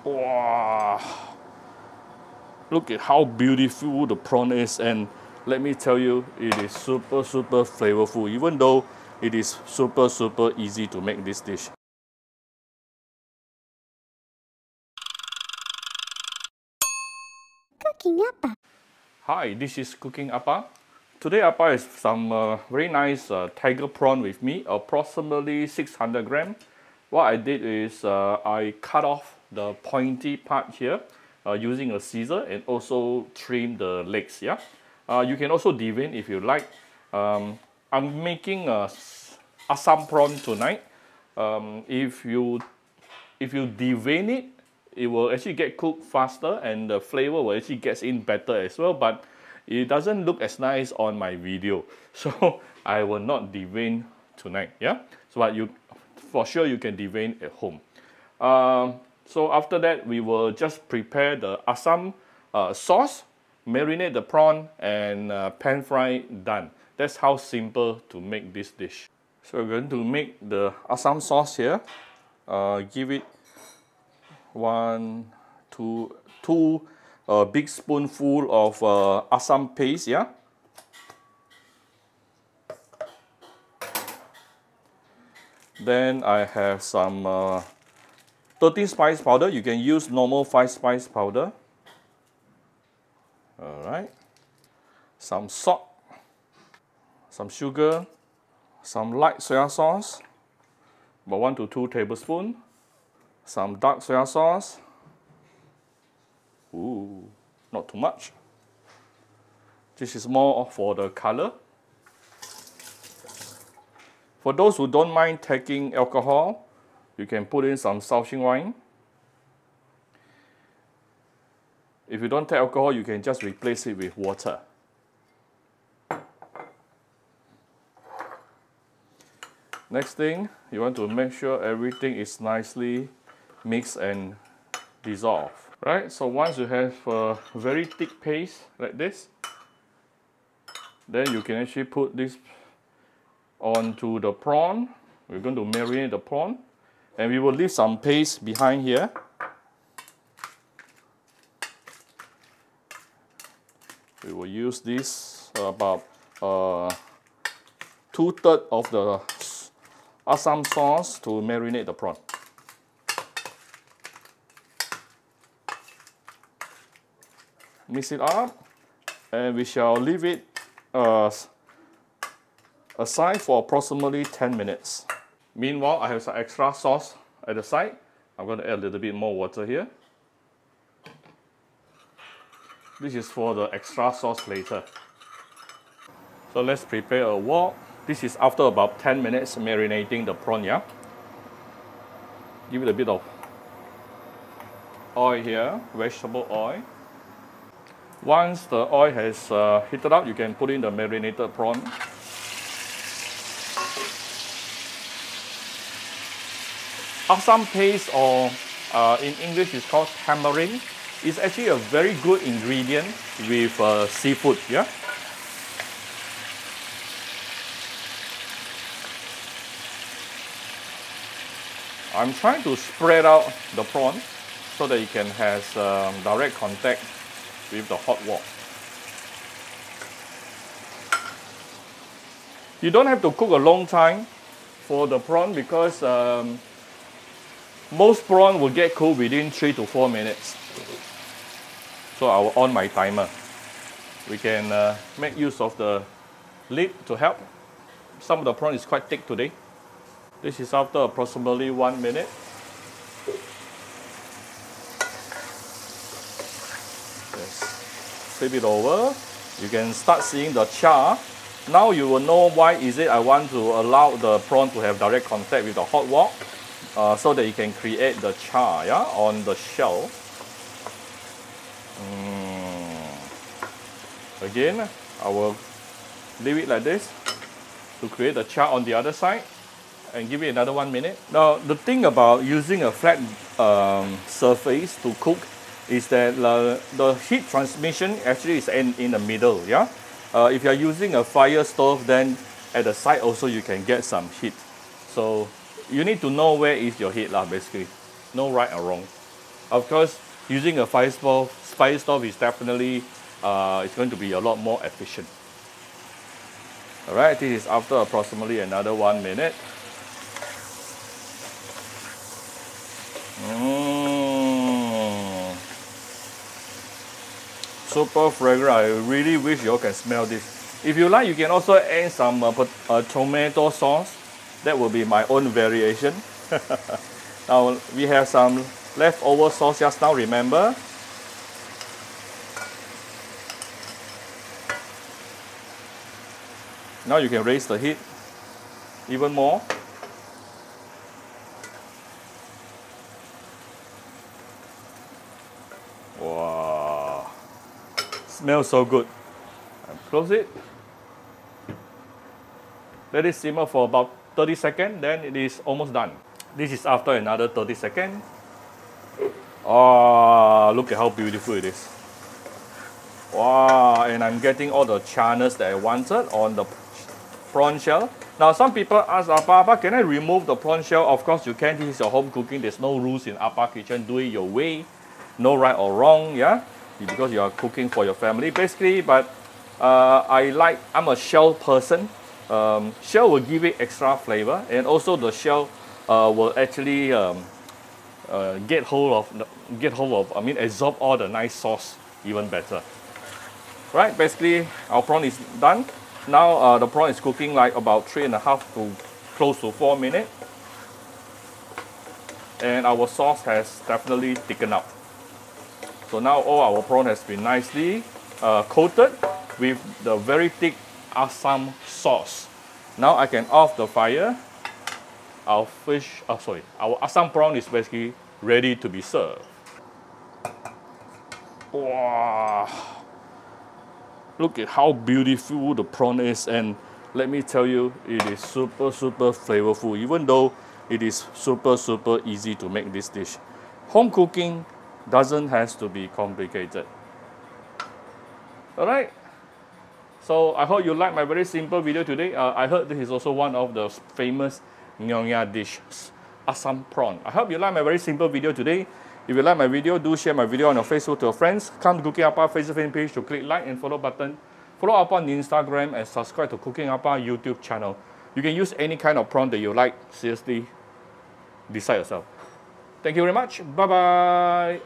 Wow! Look at how beautiful the prawn is, and let me tell you, it is super flavorful, even though it is super easy to make this dish. Cooking Appa. Hi, this is Cooking Appa. Today Appa has some very nice tiger prawn with me, approximately 600 gram. What I did is I cut off the pointy part here using a scissor and also trim the legs. Yeah, you can also devein if you like. I'm making a Assam prawn tonight. If you devein it, it will actually get cooked faster and the flavor will actually get in better as well, but it doesn't look as nice on my video. So I will not devein tonight, yeah? So but you, for sure you can devein at home. So after that, we will just prepare the Assam sauce, marinate the prawn, and pan fry, done. That's how simple to make this dish. So we're going to make the Assam sauce here. Give it two big spoonful of Assam paste, yeah. Then I have some 13 spice powder. You can use normal 5 spice powder. All right. Some salt, some sugar, some light soya sauce, about 1 to 2 tablespoons. Some dark soya sauce. Ooh, not too much. This is more for the color. For those who don't mind taking alcohol, you can put in some Shaoxing wine. If you don't take alcohol, you can just replace it with water. Next thing, you want to make sure everything is nicely mixed and dissolved. Right, so once you have a very thick paste like this, then you can actually put this onto the prawn. We're going to marinate the prawn, and we will leave some paste behind here. We will use this about 2/3 of the Assam sauce to marinate the prawn. Mix it up, and we shall leave it aside for approximately 10 minutes. Meanwhile, I have some extra sauce at the side. I'm going to add a little bit more water here. This is for the extra sauce later. So let's prepare a wok. This is after about 10 minutes marinating the prawn, yeah? Give it a bit of oil here, vegetable oil. Once the oil has heated up, you can put in the marinated prawn. Assam paste, or in English it's called tamarind, is actually a very good ingredient with seafood, yeah? I'm trying to spread out the prawn so that it can have direct contact with the hot wok. You don't have to cook a long time for the prawn because most prawn will get cooked within 3 to 4 minutes. So I will on my timer. We can make use of the lid to help. Some of the prawn is quite thick today. This is after approximately 1 minute. Flip it over. You can start seeing the char. Now you will know why is it I want to allow the prawn to have direct contact with the hot wok, so that you can create the char, yeah, on the shell. Again, I will leave it like this to create the char on the other side and give it another 1 minute. Now the thing about using a flat surface to cook is that the heat transmission actually is in the middle, yeah? If you are using a fire stove, then at the side also you can get some heat. So you need to know where is your heat, basically. No right or wrong. Of course, using a fire stove is definitely it's going to be a lot more efficient. All right, this is after approximately another 1 minute. Super fragrant. I really wish you all can smell this. If you like, you can also add some tomato sauce. That will be my own variation. Now we have some leftover sauce just now, remember? Now you can raise the heat even more. Wow, smells so good. Close it. Let it simmer for about 30 seconds, then it is almost done. This is after another 30 seconds. Oh, look at how beautiful it is. Wow, and I'm getting all the charness that I wanted on the prawn shell. Now some people ask, Appa, can I remove the prawn shell? Of course you can. This is your home cooking. There's no rules in Appa Kitchen. Do it your way. No right or wrong, yeah? Because you are cooking for your family, basically. But I'm a shell person. Shell will give it extra flavor, and also the shell will actually get hold of, absorb all the nice sauce even better. Right, basically our prawn is done. Now the prawn is cooking like about 3.5 to close to 4 minutes, and our sauce has definitely thickened up. So now all our prawn has been nicely coated with the very thick Assam sauce. Now I can off the fire. Our Assam prawn is basically ready to be served. Wow! Look at how beautiful the prawn is, and let me tell you, it is super flavorful, even though it is super easy to make this dish. Home cooking doesn't have to be complicated. Alright, so I hope you like my very simple video today. I heard this is also one of the famous Nyonya dishes, Assam prawn. I hope you like my very simple video today. If you like my video, do share my video on your Facebook to your friends. Come to Cooking Appa Facebook fan page to click like and follow button. Follow Appa on Instagram and subscribe to Cooking Appa YouTube channel. You can use any kind of prawn that you like. Seriously, decide yourself. Thank you very much. Bye-bye.